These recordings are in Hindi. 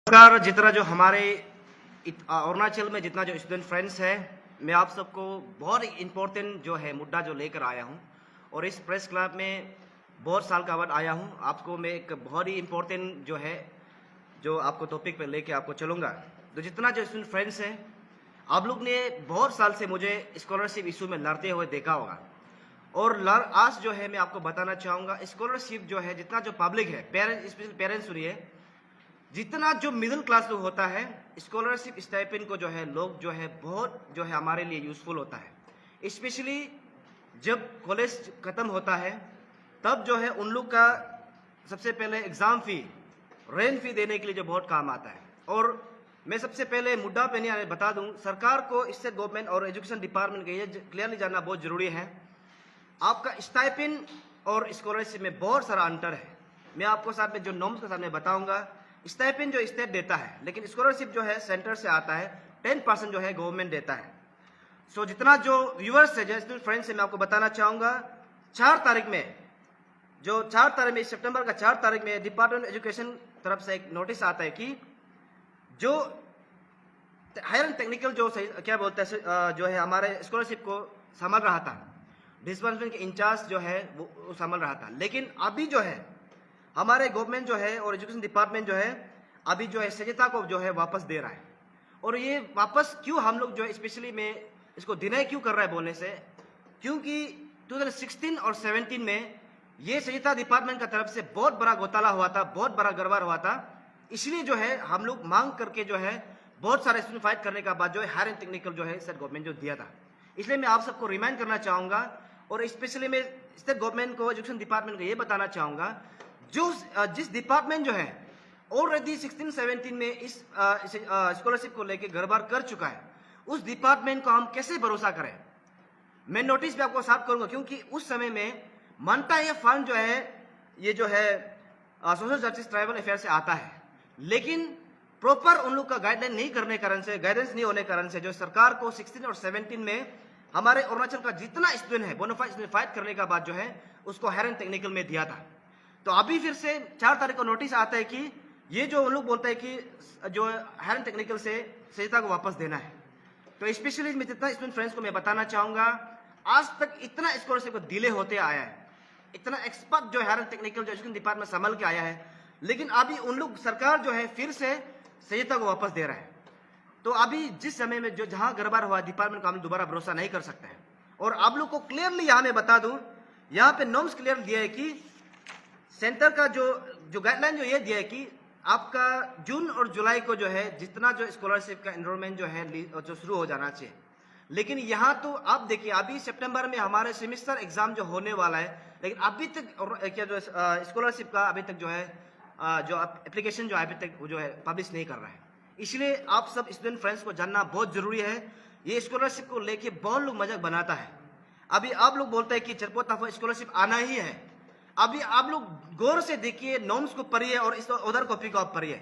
नमस्कार। जितना जो हमारे अरुणाचल में जितना जो स्टूडेंट फ्रेंड्स है, मैं आप सबको बहुत इम्पोर्टेंट जो है मुद्दा जो लेकर आया हूँ और इस प्रेस क्लब में बहुत साल का बाद आया हूँ। आपको मैं एक बहुत ही इम्पोर्टेंट जो है जो आपको टॉपिक पे लेके आपको चलूँगा। तो जितना जो स्टूडेंट फ्रेंड्स हैं, आप लोग ने बहुत साल से मुझे स्कॉलरशिप इशू में लड़ते हुए देखा होगा और आज जो है मैं आपको बताना चाहूँगा, स्कॉलरशिप जो है जितना जो पब्लिक है, पेरेंट्स, स्पेशली पेरेंट्स सुनिए, जितना जो मिडिल क्लास लोग होता है, स्कॉलरशिप स्टाइपेंड को जो है लोग जो है बहुत जो है हमारे लिए यूजफुल होता है। स्पेशली जब कॉलेज खत्म होता है तब जो है उन लोग का सबसे पहले एग्जाम फी, रेंट फी देने के लिए जो बहुत काम आता है। और मैं सबसे पहले मुद्दा पे नहीं बता दूं, सरकार को स्टेट गवर्नमेंट और एजुकेशन डिपार्टमेंट के ये क्लियरली जानना बहुत जरूरी है। आपका स्टाइपेंड और स्कॉलरशिप में बहुत सारा अंतर है। मैं आपको साथ में जो नॉर्म्स के सामने बताऊंगा। स्टाइपेंड जो स्टेट देता है, लेकिन स्कॉलरशिप जो है सेंटर से आता है, 10% जो है गवर्नमेंट देता है। सो जितना जो व्यूअर्स है, जो फ्रेंड्स है, मैं आपको बताना चाहूंगा, 4 तारीख में सितंबर का 4 तारीख में डिपार्टमेंट एजुकेशन तरफ से एक नोटिस आता है कि जो हायर एंड टेक्निकल जो क्या बोलते हैं जो है हमारे स्कॉलरशिप को संभाल रहा था, डिस्बर्समेंट के इंचार्ज जो है वो संभाल रहा था। लेकिन अभी जो है हमारे गवर्नमेंट जो है और एजुकेशन डिपार्टमेंट जो है अभी जो है सजता को जो है वापस दे रहा है। और ये वापस क्यों हम लोग जो है स्पेशली में इसको डिनाई क्यों कर रहा है बोलने से, क्योंकि 2016 और 17 में ये सजता डिपार्टमेंट का तरफ से बहुत बड़ा घोटाला हुआ था, बहुत बड़ा गड़बड़ हुआ था। इसलिए जो है हम लोग मांग करके जो है बहुत सारे स्टूडेंट फाइट करने के बाद जो है हायर एंड टेक्निकल जो है स्टेट गवर्नमेंट जो दिया था। इसलिए मैं आप सबको रिमाइंड करना चाहूंगा और स्पेशली मैं स्टेट गवर्नमेंट को, एजुकेशन डिपार्टमेंट को ये बताना चाहूंगा, जिस डिपार्टमेंट जो है ऑलरेडी 16-17 में इस स्कॉलरशिप को लेके गड़बड़ कर चुका है, उस डिपार्टमेंट को हम कैसे भरोसा करें। मैं नोटिस पे आपको साफ करूंगा, क्योंकि उस समय में मानता ये फंड जो है ये जो है सोशल जस्टिस ट्राइबल अफेयर से आता है, लेकिन प्रॉपर उन लोग का गाइडलाइन नहीं करने कारण से, गाइडेंस नहीं होने कारण से जो सरकार को 16 और 17 में हमारे अरुणाचल का जितना स्टूडेंट है बोनाफाइड स्टूडेंट फाइट करने का बाद जो है उसको हायर एंड टेक्निकल में दिया था। तो अभी फिर से 4 तारीख को नोटिस आता है कि ये जो उन लोग बोलते हैं कि जो हायर एंड टेक्निकल से सजता को वापस देना है। तो स्पेशली मैं जितना स्टूडेंट फ्रेंड्स को मैं बताना चाहूंगा, आज तक इतना स्कॉलरशिप को डिले होते आया है, इतना एक्सपर्ट जो हायर एंड टेक्निकल जो एजुकेशन डिपार्टमेंट संभाल के आया है, लेकिन अभी उन लोग सरकार जो है फिर से सजता को वापस दे रहा है। तो अभी जिस समय में जो जहां गड़बड़ हुआ डिपार्टमेंट को हम दोबारा भरोसा नहीं कर सकते हैं। और आप लोग को क्लियरली यहाँ मैं बता दूं, यहाँ पे नॉर्म्स क्लियर दिया है कि सेंटर का जो गाइडलाइन जो ये दिया है कि आपका जून और जुलाई को जो है जितना जो स्कॉलरशिप का एनरोलमेंट जो है जो शुरू हो जाना चाहिए। लेकिन यहाँ तो आप देखिए अभी सितंबर में हमारे सेमेस्टर एग्जाम जो होने वाला है, लेकिन अभी तक क्या जो स्कॉलरशिप का अभी तक जो है जो एप्लीकेशन जो अभी तक वो जो है पब्लिश नहीं कर रहा है। इसलिए आप सब स्टूडेंट फ्रेंड्स को जानना बहुत जरूरी है। ये स्कॉलरशिप को लेके बहुत लोग मजाक बनाता है। अभी आप लोग बोलते हैं कि चरपोता स्कॉलरशिप आना ही है। अभी आप लोग गौर से देखिए, नॉर्म्स को पढ़िए और इस उधर कॉपी को आप पढ़िए।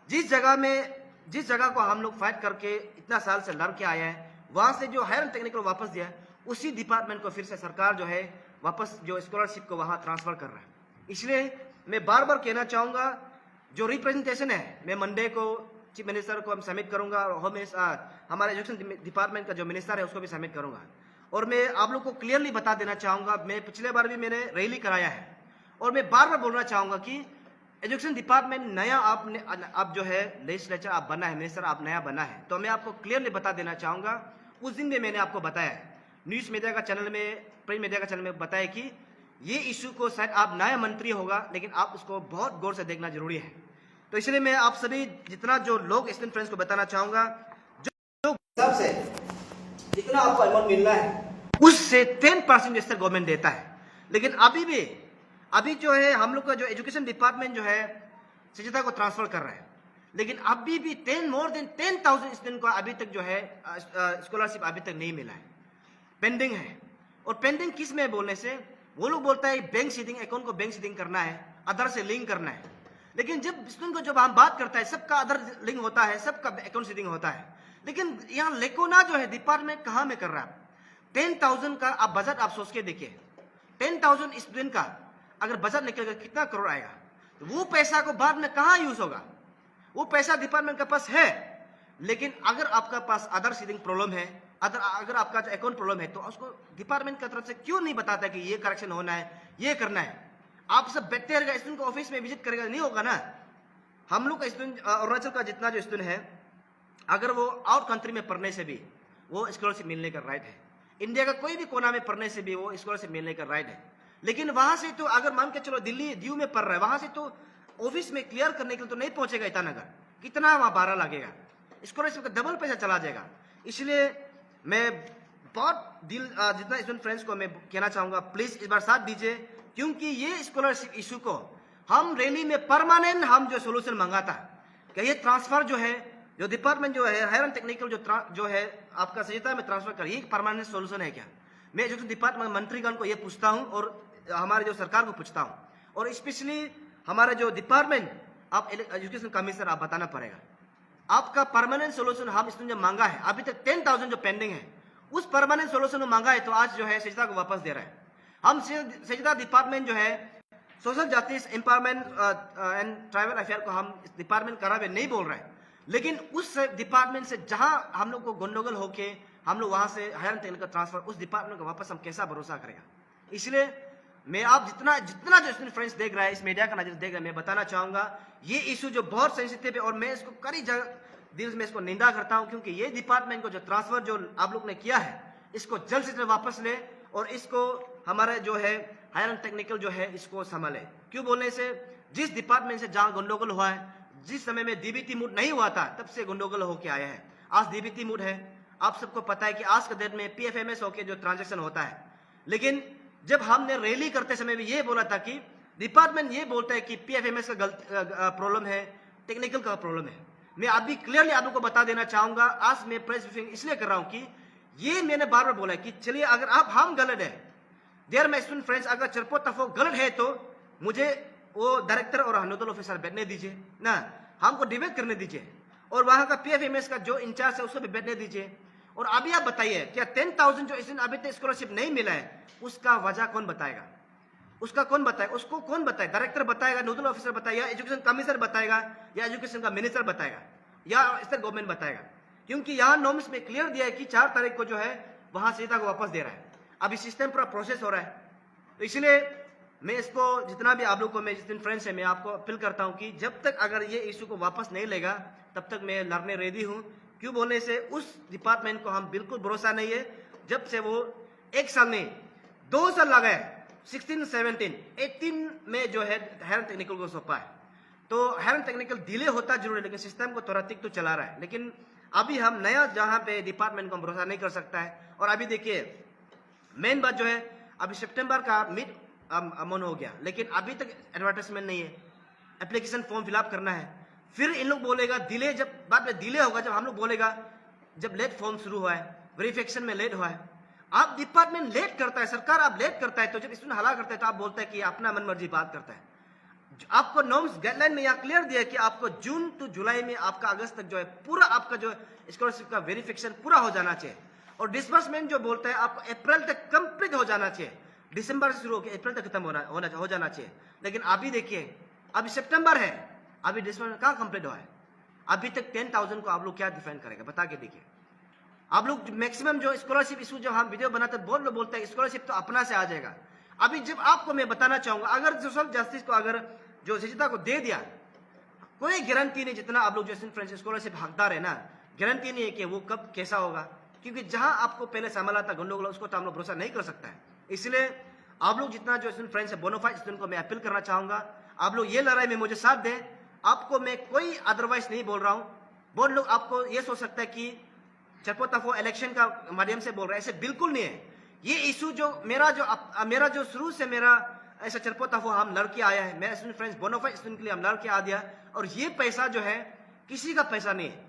जिस जगह को हम लोग फाइट करके इतना साल से लड़ के आया है, वहां से जो हायर टेक्निकल वापस दिया है, उसी डिपार्टमेंट को फिर से सरकार जो है वापस जो स्कॉलरशिप को वहां ट्रांसफर कर रहा है। इसलिए मैं बार बार कहना चाहूंगा, जो रिप्रेजेंटेशन है मैं मंडे को चीफ मिनिस्टर को हम सबमिट करूंगा और हमारे एजुकेशन डिपार्टमेंट का जो मिनिस्टर है उसको भी सबमिट करूंगा। और मैं आप लोग को क्लियरली बता देना चाहूंगा, मैं पिछले बार भी मैंने रैली कराया है और मैं बार बार बोलना चाहूंगा कि एजुकेशन डिपार्टमेंट नया आप जो है लेजिस्लेचर आप बना है, मिनिस्टर आप नया बना है, तो मैं आपको क्लियरली बता देना चाहूंगा। उस दिन भी मैंने आपको बताया, न्यूज मीडिया का चैनल में, प्रिंट मीडिया का चैनल में बताया कि ये इशू को शायद आप नया मंत्री होगा, लेकिन आप उसको बहुत गौर से देखना जरूरी है। तो इसलिए मैं आप सभी जितना जो लोग स्टूडेंट फ्रेंड्स को बताना चाहूंगा, जो हिसाब से जितना आपको अमाउंट मिलना है उससे 10% स्टेट गवर्नमेंट देता है। लेकिन अभी जो है हम लोग का जो एजुकेशन डिपार्टमेंट जो है सजता को ट्रांसफर कर रहा है, लेकिन अभी भी मोर देन 10,000 स्टूडेंट को अभी तक जो है स्कॉलरशिप अभी तक नहीं मिला है, पेंडिंग है। और पेंडिंग किस में बोलने से वो लोग बोलता है बैंक सीडिंग, अकाउंट को बैंक सीडिंग करना है, आधार से लिंक करना है। लेकिन जब स्टूडेंट को जब हम बात करता है, सबका आधार लिंक होता है, सबका अकाउंट सीडिंग होता है, लेकिन यहाँ लेकोना जो है डिपार्टमेंट कहाँ में कर रहा है। 10,000 का आप बजट आप सोच के देखिए, 10,000 स्टूडेंट का अगर बजट निकलेगा कितना करोड़ आएगा, तो वो पैसा को बाद में कहाँ यूज होगा। वो पैसा डिपार्टमेंट के पास है, लेकिन अगर आपका पास अदर सीडिंग प्रॉब्लम है, अगर आपका अकाउंट प्रॉब्लम है, तो उसको डिपार्टमेंट की तरफ से क्यों नहीं बताता कि ये करेक्शन होना है, ये करना है? आप सब बैठते रहेगा, स्टूडेंट को ऑफिस में विजिट करेगा, नहीं होगा ना। हम लोग का स्टूडेंट, अरुणाचल का जितना जो स्टूडेंट है, अगर वो आउट कंट्री में पढ़ने से भी वो स्कॉलरशिप मिलने का राइट है, इंडिया का कोई भी कोना में पढ़ने से भी वो स्कॉलरशिप मिलने का राइट है। लेकिन वहां से तो अगर मान के चलो दिल्ली दीव में पढ़ रहा है, वहां से तो ऑफिस में क्लियर करने के लिए तो नहीं पहुंचेगा ईटानगर, कितना वहां भाड़ा लगेगा, स्कॉलरशिप का डबल पैसा चला जाएगा। इसलिए मैं बहुत जितना स्टूडेंट फ्रेंड्स को मैं कहना चाहूंगा, प्लीज इस बार साथ दीजिए, क्योंकि ये स्कॉलरशिप इशू को हम रैली में परमानेंट हम जो सोल्यूशन मंगाता कि ये ट्रांसफर जो है, जो डिपार्टमेंट जो है हायर एंड टेक्निकल जो है आपका सहायता में ट्रांसफर कर, ये परमानेंट सोल्यूशन है क्या? मैं एजुकेशन डिपार्टमेंट मंत्रीगण को ये पूछता हूँ और हमारे जो सरकार को पूछता हूँ, और स्पेशली हमारे जो डिपार्टमेंट आप एजुकेशन कमिश्नर, आप बताना पड़ेगा आपका परमानेंट सोल्यूशन हम इसने जो मांगा है, अभी तक 10,000 जो पेंडिंग है, उस परमानेंट सोल्यूशन को मांगा है, तो आज जो है सजदा को वापस दे रहा है। हम सजदा डिपार्टमेंट जो है social justice empowerment and tribal affair को हम डिपार्टमेंट करावे नहीं बोल रहे हैं, लेकिन उस डिपार्टमेंट से जहां हम लोग को गंडोगल होके हम लोग वहां से हायर टेक्निकल ट्रांसफर, उस डिपार्टमेंट को वापस हम कैसा भरोसा करेगा? इसलिए मैं आप जितना जो स्टूडेंट फ्रेंड्स देख रहा है, इस मीडिया का नजर देख रहा है, मैं बताना चाहूंगा ये इशू जो बहुत सेंसिटिव है, और मैं इसको कई दिल में इसको निंदा करता हूं, क्योंकि ये डिपार्टमेंट को जो ट्रांसफर जो आप लोग ने किया है, इसको जल्द से जल्द वापस ले, और इसको हमारा जो है हायर एंड टेक्निकल जो है इसको संभाले। क्यों बोलने से, जिस डिपार्टमेंट से जहां गंडोगल हुआ है, जिस समय में डीबीटी मूड नहीं हुआ था, तब से गंडोगल होके आया है। आज डीबीटी मूड है, आप सबको पता है कि आज के डेट में पीएफएमएस होके जो ट्रांजेक्शन होता है, लेकिन जब हमने रैली करते समय भी ये बोला था कि डिपार्टमेंट ये बोलता है कि पीएफएमएस का प्रॉब्लम है, टेक्निकल का प्रॉब्लम है। मैं अभी क्लियरली आप लोगों को बता देना चाहूंगा, आज मैं प्रेस ब्रीफिंग इसलिए कर रहा हूं कि ये मैंने बार बार बोला है कि चलिए अगर आप हम गलत है, देयर माय स्टूडेंट फ्रेंड्स, अगर चरपो तफो गलत है तो मुझे वो डायरेक्टर और नोडल ऑफिसर बैठने दीजिए ना, हमको डिबेट करने दीजिए, और वहां का पीएफएमएस का जो इंचार्ज है उसको भी बैठने दीजिए। और अभी आप बताइए, क्या 10,000 जो स्टूडेंट अभी तक स्कॉलरशिप नहीं मिला है, उसका वजह कौन बताएगा? उसका कौन बताएगा? उसको कौन बताएगा? डायरेक्टर बताएगा, नोडल ऑफिसर बताएगा, एजुकेशन कमिश्नर बताएगा, या एजुकेशन का मिनिस्टर बताएगा, या स्टेट गवर्नमेंट बताएगा? क्योंकि यहाँ नॉर्म्स में क्लियर दिया है कि 4 तारीख को जो है वहां सीता को वापस दे रहा है। अभी सिस्टम पूरा प्रोसेस हो रहा है, तो इसलिए मैं इसको जितना भी आप लोग को, मैं जितने फ्रेंड्स है, मैं आपको अपील करता हूं कि जब तक अगर ये इशू को वापस नहीं लेगा, तब तक मैं लड़ने रेडी हूं। क्यों बोलने से, उस डिपार्टमेंट को हम बिल्कुल भरोसा नहीं है, जब से वो 1 साल नहीं 2 साल लगा है, 16, 17, 18 में जो है हायर टेक्निकल को सौंपा है। तो हायर टेक्निकल डिले होता जरूर है, लेकिन सिस्टम को तुरंत तो चला रहा है। लेकिन अभी हम नया जहां पे डिपार्टमेंट को भरोसा नहीं कर सकता है। और अभी देखिए मेन बात जो है, अभी सितंबर का मिड मन हो गया, लेकिन अभी तक एडवर्टाइजमेंट नहीं है, एप्लीकेशन फॉर्म फिलअप करना है। फिर इन लोग बोलेगा डिले, जब बाद में डिले होगा, जब हम लोग बोलेगा जब लेट फॉर्म शुरू हुआ है, वेरिफिकेशन में लेट हुआ है। आप डिपार्टमेंट लेट करता है, सरकार आप लेट करता है, तो जब स्टूडेंट हला करता है तो आप बोलता है कि अपना मन मर्जी बात करता है। आपको नॉर्म्स गाइडलाइन में यहाँ क्लियर दिया है कि आपको जून टू जुलाई में, आपका अगस्त तक जो है पूरा आपका जो स्कॉलरशिप का वेरिफिकेशन पूरा हो जाना चाहिए। और डिसबर्समेंट जो बोलता है आपको अप्रैल तक कंप्लीट हो जाना चाहिए, दिसंबर से शुरू होकर अप्रैल तक खत्म हो जाना चाहिए। लेकिन अभी देखिए, अभी सितंबर है, अभी डिसबर्समेंट कहाँ कंप्लीट हुआ है? अभी तक 10,000 को आप लोग क्या डिफाइन करेगा, बता के देखिए। आप लोग मैक्सिमम जो स्कॉलरशिप इशू जो हम वीडियो बनाते हैं, बहुत लोग बोलते हैं स्कॉलरशिप तो अपना से आ जाएगा। अभी जब आपको मैं बताना चाहूंगा, अगर सोशल जस्टिस को अगर जो सचिता को दे दिया, कोई गारंटी नहीं, जितना आप लोग जो फ्रेंड्स स्कॉलरशिप हकदार है ना, गारंटी नहीं है कि वो कब कैसा होगा, क्योंकि जहां आपको पहले संभाला था गंडोगल, उसको तो हम लोग भरोसा नहीं कर सकता है। इसलिए आप लोग जितना जो स्टूडेंट फ्रेंड्स है, बोनाफाइड स्टूडेंट को मैं अपील करना चाहूंगा, आप लोग ये लड़ाई में मुझे साथ दें। आपको मैं कोई अदरवाइज नहीं बोल रहा हूं। बहुत लोग आपको ये सोच सकता है कि चरपोताफो इलेक्शन का माध्यम से बोल रहा है, ऐसे बिल्कुल नहीं है। ये इशू जो मेरा जो शुरू से मेरा ऐसा चरपोताफो हम लड़के आया है, मेरा स्टूडेंट फ्रेंड्स बोनाफाइड स्टूडेंट के लिए हम लड़के आ दिया, और ये पैसा जो है किसी का पैसा नहीं है।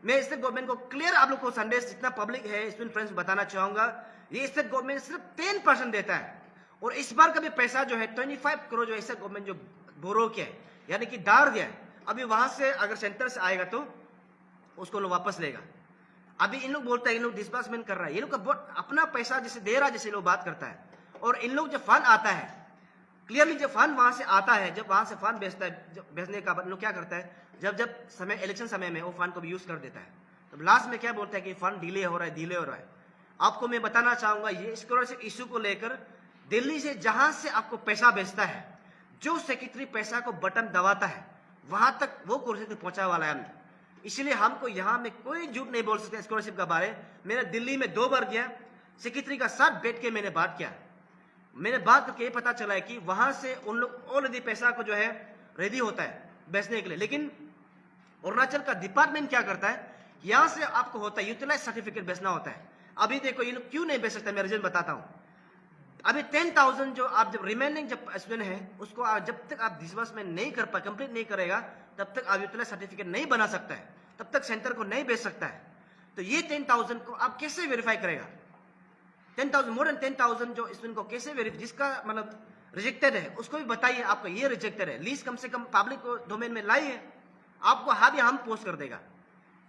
मैं स्टेट गवर्नमेंट को क्लियर आप लोग को संदेश, जितना पब्लिक है स्टूडेंट फ्रेंड्स बताना चाहूंगा, ये स्टेट गवर्नमेंट सिर्फ 10% देता है। और इस बार का भी पैसा जो है 25 करोड़ जो स्टेट गवर्नमेंट जो बोरो किया है, यानी कि डाल दिया है, अभी वहां से अगर सेंटर से आएगा तो उसको लोग वापस लेगा। अभी इन लोग बोलता है इन लोग डिस्बर्समेंट कर रहा है, ये लोग का बहुत अपना पैसा जैसे दे रहा है, जैसे लोग बात करता है। और इन लोग जब फंड आता है, क्लियरली जब फंड वहां से आता है, जब वहां से फंड बेचता है, जब बेचने का बाद लोग क्या करता है, जब समय इलेक्शन समय में वो फंड को भी यूज कर देता है, तो लास्ट में क्या बोलता है कि फंड डिले हो रहा है, डिले हो रहा है। आपको मैं बताना चाहूंगा ये स्कॉलरशिप इशू को लेकर दिल्ली से जहां से आपको पैसा बेचता है, जो सेक्रेटरी पैसा को बटन दबाता है, वहां तक वो कुर्सी तक पहुंचा वाला है हमने। इसलिए हमको यहाँ में कोई झूठ नहीं बोल सकते स्कॉलरशिप का बारे। मैंने दिल्ली में 2 बार गया, सेक्रेटरी का साथ बैठ के मैंने बात किया। मैंने बात करके ये पता चला है कि वहां से उन लोग ऑलरेडी पैसा को जो है रेडी होता है बेचने के लिए। लेकिन अरुणाचल का डिपार्टमेंट क्या करता है, यहां से आपको होता है यूटिलाइज सर्टिफिकेट बेचना होता है। अभी देखो ये लोग क्यों नहीं बेच सकते, मैं रीजन बताता हूँ। अभी 10,000 जो आप जब रिमेनिंग जब स्टूडेंट है उसको जब तक आप डिसबर्समेंट नहीं कर पाए, कंप्लीट नहीं करेगा, तब तक आप यूटिलाइज सर्टिफिकेट नहीं बना सकता है, तब तक सेंटर को नहीं बेच सकता है। तो ये 10,000 को आप कैसे वेरीफाई करेगा? 10,000 मोर देन 10,000 जो स्टूडेंट को कैसे वेरीफाई, जिसका मतलब रिजेक्टेड है उसको भी बताइए आपका ये रिजेक्टेड है, लीस्ट कम से कम पब्लिक को डोमेन में लाइए, आपको हाँ या हम पोस्ट कर देगा।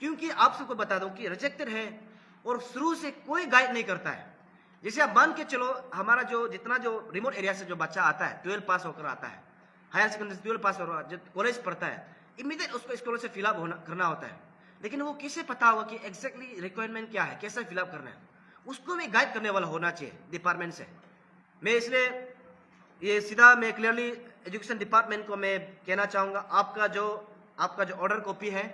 क्योंकि आप सबको बता दो कि रिजेक्टेड है और शुरू से कोई गाइड नहीं करता है। जैसे आप मान के चलो, हमारा जो जितना जो रिमोट एरिया से जो बच्चा आता है, 12 पास होकर आता है, हायर सेकेंडरी 12 पास होकर जब कॉलेज पढ़ता है, इमीडिएट उसको स्कॉलर से फिलअप करना होता है। लेकिन वो कैसे पता होगा कि एग्जैक्टली रिक्वायरमेंट क्या है, कैसे फिलअप करना है, उसको भी गाइड करने वाला होना चाहिए डिपार्टमेंट से। मैं इसलिए ये सीधा मैं क्लियरली एजुकेशन डिपार्टमेंट को मैं कहना चाहूँगा, आपका जो ऑर्डर कॉपी है,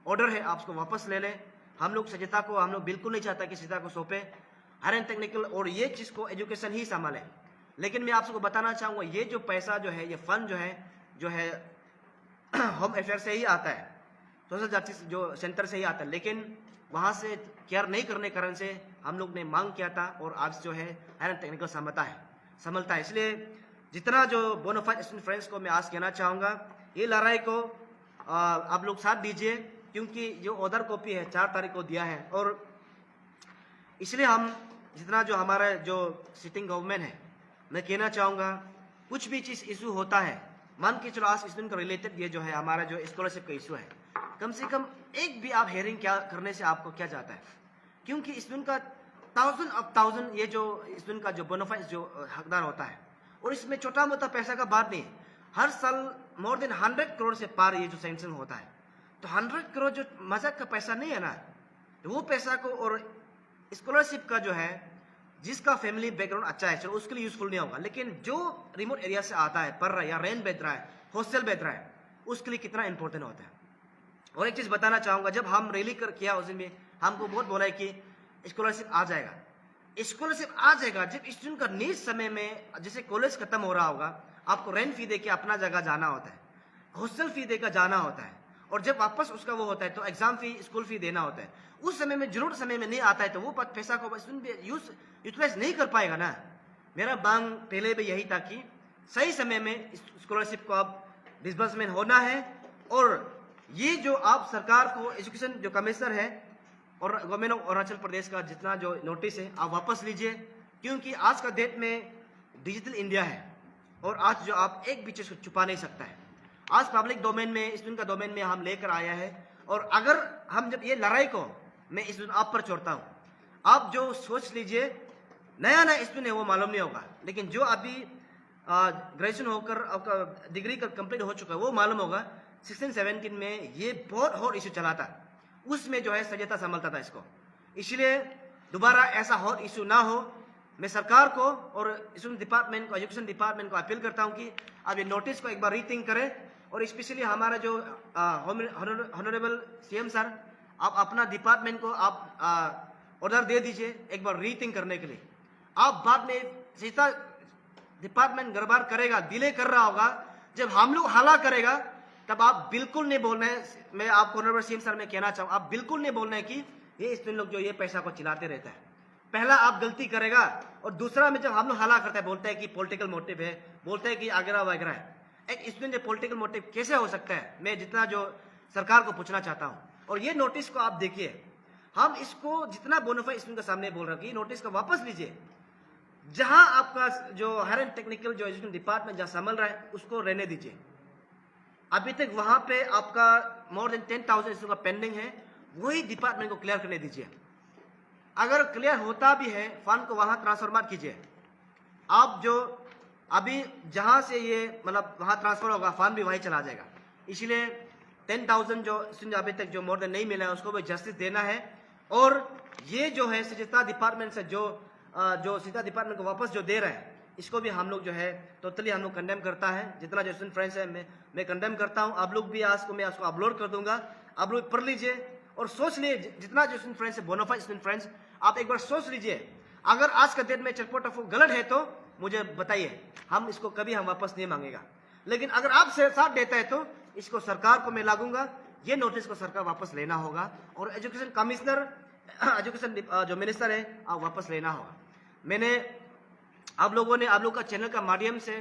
ऑर्डर है, आप उसको वापस ले लें। हम लोग सजता को हम लोग बिल्कुल नहीं चाहता कि सजता को सौंपे, हायर एंड टेक्निकल और ये चीज़ को एजुकेशन ही संभाले। लेकिन मैं आप सबको बताना चाहूँगा ये जो पैसा जो है, ये फंड जो है होम अफेयर से ही आता है, सोशल जस्टिस जो सेंटर से ही आता है। लेकिन वहाँ से केयर नहीं करने के कारण से हम लोग ने मांग किया था और आज जो है हायर एंड टेक्निकल संभलता है। इसलिए जितना जो बोनाफाइड स्टूडेंट फ्रेंड्स को मैं आज कहना चाहूँगा, ये लड़ाई को आप लोग साथ दीजिए, क्योंकि जो ऑर्डर कॉपी है 4 तारीख को दिया है। और इसलिए हम जितना जो हमारा जो सिटिंग गवर्नमेंट है, मैं कहना चाहूँगा कुछ भी चीज़ इशू होता है, मान के चलो आज स्टूडेंट को रिलेटेड ये जो है हमारा जो स्कॉलरशिप का इशू है, कम से कम एक भी आप हेयरिंग क्या करने से आपको क्या जाता है? क्योंकि स्टूडेंट का 1000 ये जो स्टूडेंट का जो बोनाफाइड जो हकदार होता है, और इसमें छोटा मोटा पैसा का बात नहीं, हर साल मोर देन 100 करोड़ से पार ये जो सैंक्शन होता है। तो 100 करोड़ जो मजाक का पैसा नहीं है ना, तो वो पैसा को और स्कॉलरशिप का जो है जिसका फैमिली बैकग्राउंड अच्छा है चलो उसके लिए यूजफुल नहीं होगा, लेकिन जो रिमोट एरिया से आता है, पढ़ रहा है या रेंट बेच रहा है, हॉस्टल बेच रहा है, उसके लिए कितना इंपॉर्टेंट होता है। और एक चीज़ बताना चाहूँगा, जब हम रैली किया उस दिन में हमको बहुत बोला है कि स्कॉलरशिप आ जाएगा, स्कॉलरशिप आ जाएगा जब स्टूडेंट का नीट समय में, जैसे कॉलेज खत्म हो रहा होगा, आपको रेंट फी दे के अपना जगह जाना होता है, हॉस्टल फी देकर जाना होता है, और जब वापस उसका वो होता है तो एग्जाम फी, स्कूल फी देना होता है। उस समय में जरूरत समय में नहीं आता है तो वो पैसा को स्टूडेंट यूटिलाइज नहीं कर पाएगा ना। मेरा मांग पहले भी यही था कि सही समय में स्कॉलरशिप को अब डिसबर्समेंट होना है, और ये जो आप सरकार को एजुकेशन जो कमिश्नर है और गवर्नमेंट ऑफ अरुणाचल प्रदेश का जितना जो नोटिस है आप वापस लीजिए, क्योंकि आज का डेट में डिजिटल इंडिया है और आज जो आप एक भी चीज़ को छुपा नहीं सकता है। आज पब्लिक डोमेन में, स्टूडेंट का डोमेन में हम लेकर आया है, और अगर हम जब ये लड़ाई को मैं इस आप पर छोड़ता हूँ, आप जो सोच लीजिए नया स्टूडेंट है वो मालूम नहीं होगा, लेकिन जो अभी ग्रेजुएशन होकर आपका डिग्री का कंप्लीट हो चुका है वो मालूम होगा 16-17 में ये बहुत हॉट इशू चला था, उसमें जो है सजता संभलता था इसको। इसलिए दोबारा ऐसा हॉट इशू ना हो, मैं सरकार को और स्टूडेंट डिपार्टमेंट को, एजुकेशन डिपार्टमेंट को अपील करता हूँ कि आप ये नोटिस को एक बार रीथिंक करें, और स्पेशली हमारा जो ऑनरेबल सीएम सर, आप अपना डिपार्टमेंट को आप ऑर्डर दे दीजिए एक बार रीथिंक करने के लिए। आप बाद में सीधा डिपार्टमेंट गड़बड़ करेगा, डिले कर रहा होगा, जब हम लोग हला करेगा तब आप बिल्कुल नहीं बोलना है। मैं आपको ऑनरेबल सीएम सर में कहना चाहूँ, आप बिल्कुल नहीं बोलना है कि ये स्टूडेंट लोग जो ये पैसा को चिल्लाते रहता है। पहला आप गलती करेगा, और दूसरा में जब हम लोग हला करते हैं बोलते हैं कि पॉलिटिकल मोटिव है, बोलते हैं कि आगरा वगैरह है। एक स्टूडेंट में पॉलिटिकल मोटिव कैसे हो सकता है, मैं जितना जो सरकार को पूछना चाहता हूँ। और ये नोटिस को आप देखिए, हम इसको जितना बोनाफाइड स्टूडेंट के सामने बोल रहे हैं कि नोटिस को वापस लीजिए, जहां आपका जो हायर एंड टेक्निकल जो एजुकेशन डिपार्टमेंट जहां संभल रहा है उसको रहने दीजिए। अभी तक वहां पे आपका मोर देन 10,000 स्टूडेंट का पेंडिंग है, वही डिपार्टमेंट को क्लियर करने दीजिए। अगर क्लियर होता भी है, फंड को वहां ट्रांसफर मत कीजिए। आप जो अभी जहाँ से ये मतलब वहाँ ट्रांसफर होगा, फंड भी वहीं चला जाएगा। इसलिए 10,000 जो स्टूडेंट अभी तक जो मोर देन नहीं मिला है उसको भी जस्टिस देना है। और ये जो है शिक्षा डिपार्टमेंट से जो शिक्षा डिपार्टमेंट को वापस जो दे रहा है, इसको भी हम लोग जो है टोटली हम लोग कंडेम करता है। जितना जो स्टूडेंट फ्रेंड्स है मैं कंडेम करता हूँ। आप लोग भी आज को मैं उसको अपलोड कर दूंगा, आप लोग पढ़ लीजिए और सोच लीजिए। जितना जो स्टूडेंट फ्रेंड्स है, बोनाफाइड स्टूडेंट फ्रेंड्स, आप एक बार सोच लीजिए। अगर आज का डेट में चटपट गलत है तो मुझे बताइए, हम इसको कभी हम वापस नहीं मांगेगा। लेकिन अगर आप साथ देता है तो इसको सरकार को मैं लागूंगा, ये नोटिस को सरकार वापस लेना होगा और एजुकेशन कमिश्नर, एजुकेशन जो मिनिस्टर है, आप वापस लेना होगा। मैंने आप लोगों ने आप लोग का चैनल का माध्यम से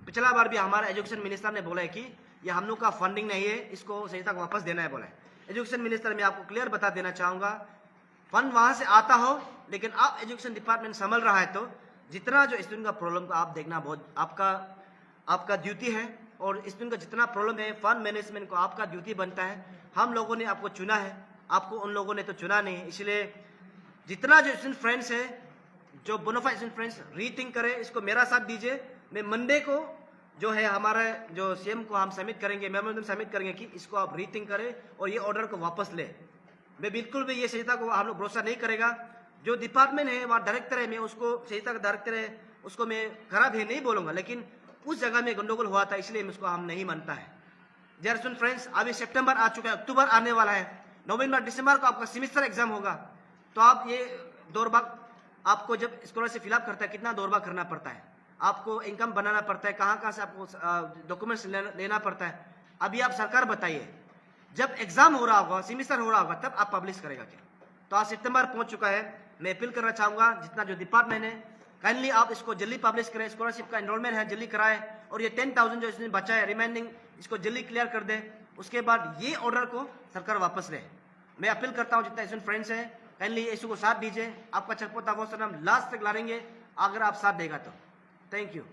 पिछला बार भी हमारा एजुकेशन मिनिस्टर ने बोला है कि ये हम लोग का फंडिंग नहीं है, इसको सही तक वापस देना है बोला है एजुकेशन मिनिस्टर। मैं आपको क्लियर बता देना चाहूँगा, फंड वहाँ से आता हो, लेकिन आप एजुकेशन डिपार्टमेंट संभल रहा है तो जितना जो स्टूडेंट का प्रॉब्लम को आप देखना बहुत आपका ड्यूटी है। और स्टूडेंट का जितना प्रॉब्लम है, फंड मैनेजमेंट को आपका ड्यूटी बनता है। हम लोगों ने आपको चुना है, आपको उन लोगों ने तो चुना नहीं। इसलिए जितना जो स्टूडेंट फ्रेंड्स है, जो बोनाफाइड स्टूडेंट फ्रेंड्स, रीथिंक करें, इसको मेरा साथ दीजिए। मैं मंडे को जो है हमारा जो सीएम को हम सबमिट करेंगे, मेमोरेंडम सबमिट करेंगे कि इसको आप रीथिंक करें और ये ऑर्डर को वापस ले। मैं बिल्कुल भी ये संहिता को हम लोग भरोसा नहीं करेगा। जो डिपार्टमेंट है वहाँ डायरेक्टर है, मैं उसको संहिता का डायरेक्टर है, उसको मैं खराब है नहीं बोलूँगा, लेकिन उस जगह में गंडोगोल हुआ था, इसलिए उसको हम नहीं मानता है। डियर स्टूडेंट फ्रेंड्स, अभी सितंबर आ चुका है, अक्टूबर आने वाला है, नवंबर दिसंबर को आपका सेमेस्टर एग्जाम होगा। तो आप ये दौड़भाग, आपको जब स्कॉलरशिप फिलअप करता है कितना दौड़भाग करना पड़ता है, आपको इनकम बनाना पड़ता है, कहाँ से आपको डॉक्यूमेंट्स लेना पड़ता है। अभी आप सरकार बताइए, जब एग्जाम हो रहा होगा, सेमेस्टर हो रहा होगा, तब आप पब्लिश करेगा क्या? तो आज सितंबर पहुंच चुका है। मैं अपील करना चाहूँगा, जितना जो डिपार्टमेंट है, काइंडली आप इसको जल्दी पब्लिश करें। स्कॉलरशिप का एनरोलमेंट है, जल्दी कराएं और ये 10,000 जो इसमें बचा है रिमाइंडिंग, इसको जल्दी क्लियर कर दे। उसके बाद ये ऑर्डर को सरकार वापस ले। मैं अपील करता हूँ जितना स्टूडेंट फ्रेंड्स हैं, काइंडली इशू को साथ दीजिए। आपका चरपोता वो सर हम लास्ट तक लड़ेंगे अगर आप साथ देगा तो। Thank you.